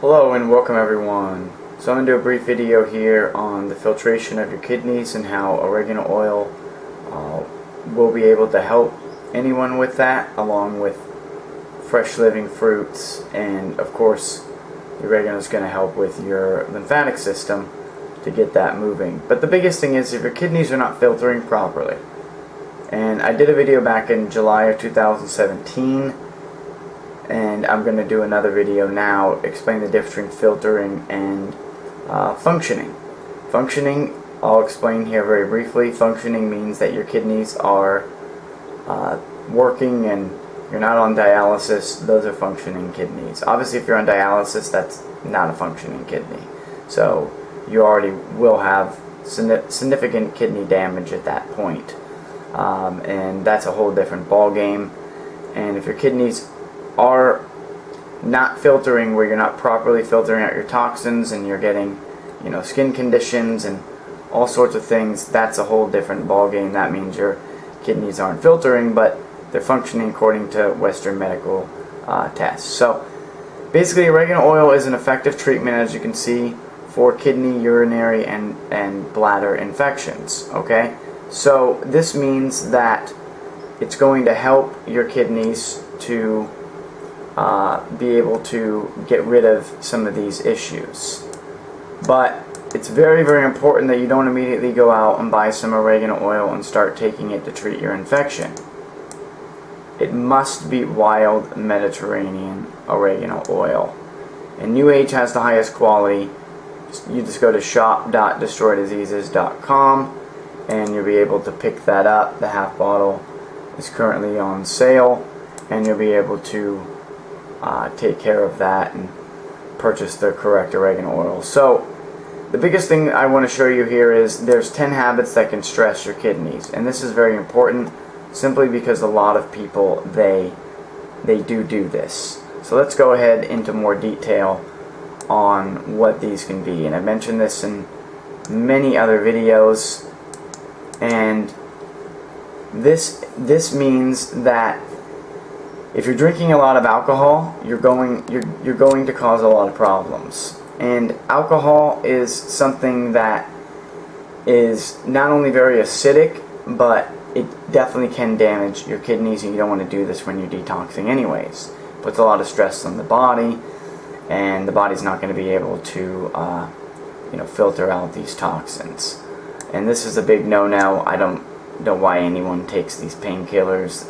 Hello and welcome everyone. So I'm going to do a brief video here on the filtration of your kidneys and how oregano oil will be able to help anyone with that, along with fresh living fruits, and of course the oregano is going to help with your lymphatic system to get that moving. But the biggest thing is if your kidneys are not filtering properly. And I did a video back in July of 2017, and I'm going to do another video now explain the difference between filtering and functioning. Functioning, I'll explain here very briefly. Functioning means that your kidneys are working and you're not on dialysis. Those are functioning kidneys. Obviously if you're on dialysis, that's not a functioning kidney. So you already will have significant kidney damage at that point. And that's a whole different ball game. And if your kidneys are not filtering, where you're not properly filtering out your toxins and you're getting, skin conditions and all sorts of things, that's a whole different ball game. That means your kidneys aren't filtering, but they're functioning according to Western medical tests. So basically oregano oil is an effective treatment, as you can see, for kidney, urinary, and bladder infections. Okay, so this means that it's going to help your kidneys to be able to get rid of some of these issues. But it's very, very important that you don't immediately go out and buy some oregano oil and start taking it to treat your infection. It must be wild Mediterranean oregano oil. And New Age has the highest quality. You just go to shop.destroydiseases.com and you'll be able to pick that up. The half bottle is currently on sale, and you'll be able to take care of that and purchase the correct oregano oil. So the biggest thing I want to show you here is there's 10 habits that can stress your kidneys, and this is very important simply because a lot of people they do this. So let's go ahead into more detail on what these can be, and I mentioned this in many other videos. And this means that if you're drinking a lot of alcohol, you're going to cause a lot of problems. And alcohol is something that is not only very acidic, but it definitely can damage your kidneys, and you don't want to do this when you're detoxing anyways. It puts a lot of stress on the body, and the body's not going to be able to filter out these toxins. And this is a big no-no. I don't know why anyone takes these painkillers.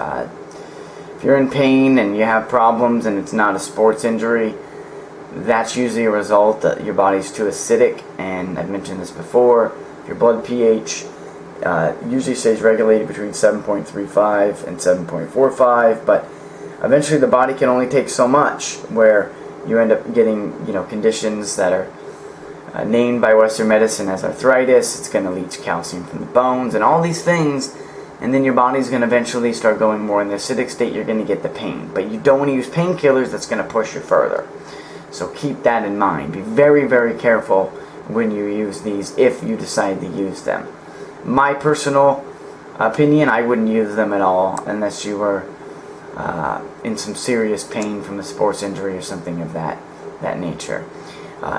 If you're in pain and you have problems and it's not a sports injury, that's usually a result that your body's too acidic. And I've mentioned this before. Your blood pH usually stays regulated between 7.35 and 7.45, but eventually the body can only take so much, where you end up getting conditions that are named by Western medicine as arthritis. It's going to leach calcium from the bones and all these things, and then your body's going to eventually start going more in the acidic state. You're going to get the pain, but you don't want to use painkillers. That's going to push you further. So keep that in mind. Be very, very careful when you use these, if you decide to use them. My personal opinion, I wouldn't use them at all unless you were in some serious pain from a sports injury or something of that nature.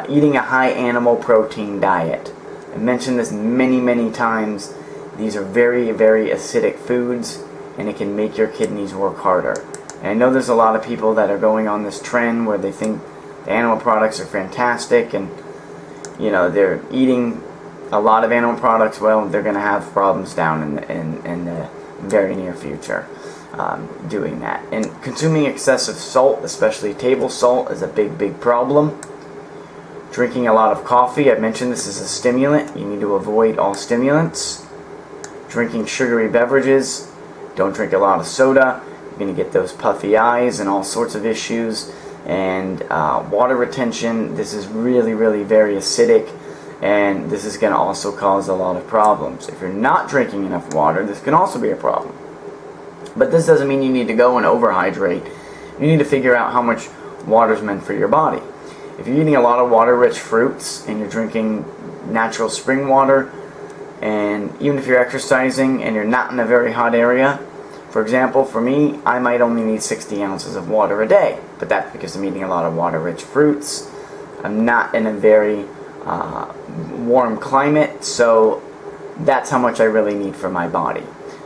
Eating a high animal protein diet. I mentioned this many, many times. These are very, very acidic foods, and it can make your kidneys work harder. And I know there's a lot of people that are going on this trend where they think the animal products are fantastic, and they're eating a lot of animal products. Well, they're going to have problems down in the very near future doing that. And consuming excessive salt, especially table salt, is a big, big problem. Drinking a lot of coffee, I mentioned this is a stimulant. You need to avoid all stimulants. Drinking sugary beverages, don't drink a lot of soda. You're going to get those puffy eyes and all sorts of issues. And water retention, this is really, really very acidic, and this is going to also cause a lot of problems. If you're not drinking enough water, this can also be a problem. But this doesn't mean you need to go and overhydrate. You need to figure out how much water is meant for your body. If you're eating a lot of water-rich fruits and you're drinking natural spring water, and even if you're exercising and you're not in a very hot area, For example, for me, I might only need 60 ounces of water a day, but that's because I'm eating a lot of water-rich fruits I'm not in a very warm climate, so that's how much I really need for my body.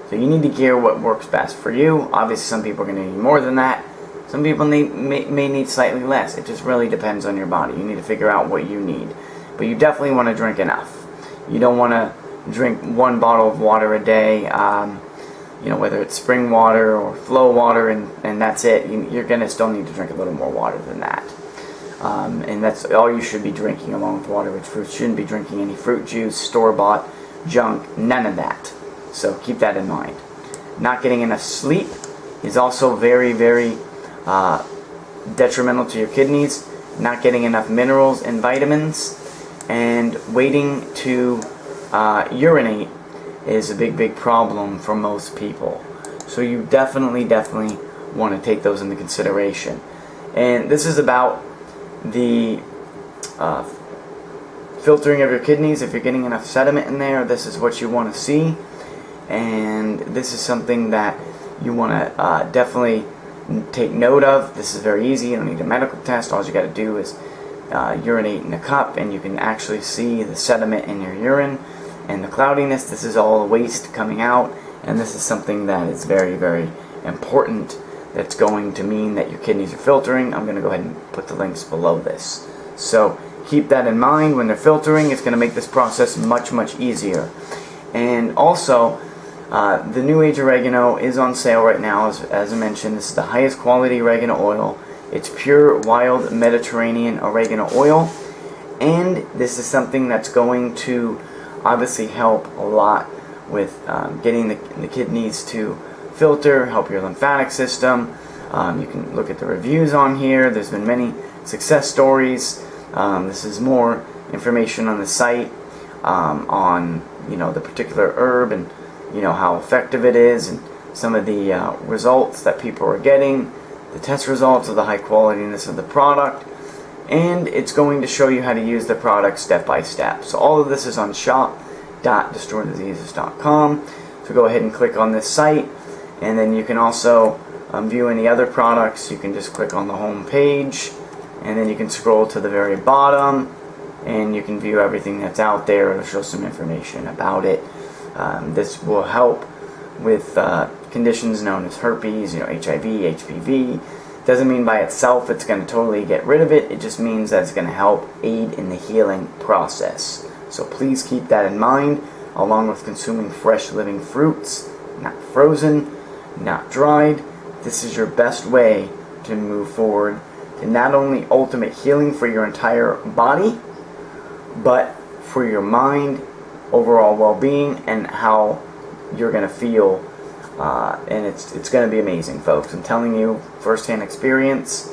So you need to gear what works best for you. Obviously some people are going to need more than that. Some people may need slightly less. It just really depends on your body. You need to figure out what you need. But you definitely want to drink enough. You don't want to drink 1 bottle of water a day, whether it's spring water or flow water, and that's it. You're going to still need to drink a little more water than that. And that's all you should be drinking along with water-rich fruits. You shouldn't be drinking any fruit juice, store-bought junk, none of that. So keep that in mind. Not getting enough sleep is also very, very detrimental to your kidneys. Not getting enough minerals and vitamins, and waiting to urinate is a big problem for most people. So you definitely want to take those into consideration. And this is about the filtering of your kidneys. If you're getting enough sediment in there, this is what you want to see. And this is something that you want to definitely take note of. This is very easy. You don't need a medical test. All you got to do is urinate in a cup, and you can actually see the sediment in your urine and the cloudiness. This is all waste coming out, and this is something that is very, very important. That's going to mean that your kidneys are filtering. I'm going to go ahead and put the links below this. So keep that in mind when they're filtering. It's going to make this process much easier. And also, the New Age Oregano is on sale right now. As I mentioned, this is the highest quality oregano oil. It's pure wild Mediterranean oregano oil, and this is something that's going to obviously help a lot with getting the kidneys to filter, help your lymphatic system. You can look at the reviews on here. There's been many success stories. This is more information on the site on the particular herb, and how effective it is, and some of the results that people are getting, the test results of the high qualityness of the product, and it's going to show you how to use the product step by step. So all of this is on shop.destroydiseases.com. So go ahead and click on this site, and then you can also view any other products. You can just click on the home page, and then you can scroll to the very bottom, and you can view everything that's out there. It'll show some information about it. This will help with conditions known as herpes, HIV, HPV. Doesn't mean by itself it's going to totally get rid of it. It just means that it's going to help aid in the healing process. So please keep that in mind, along with consuming fresh living fruits, not frozen, not dried. This is your best way to move forward to not only ultimate healing for your entire body, but for your mind, overall well-being, and how you're going to feel. And it's going to be amazing, folks. I'm telling you, first-hand experience.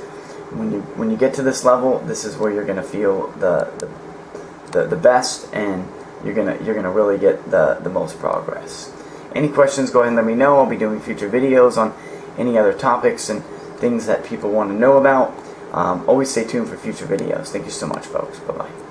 When you get to this level, this is where you're going to feel the best, and you're gonna really get the most progress. Any questions, go ahead and let me know. I'll be doing future videos on any other topics and things that people want to know about. Always stay tuned for future videos. Thank you so much, folks. Bye-bye.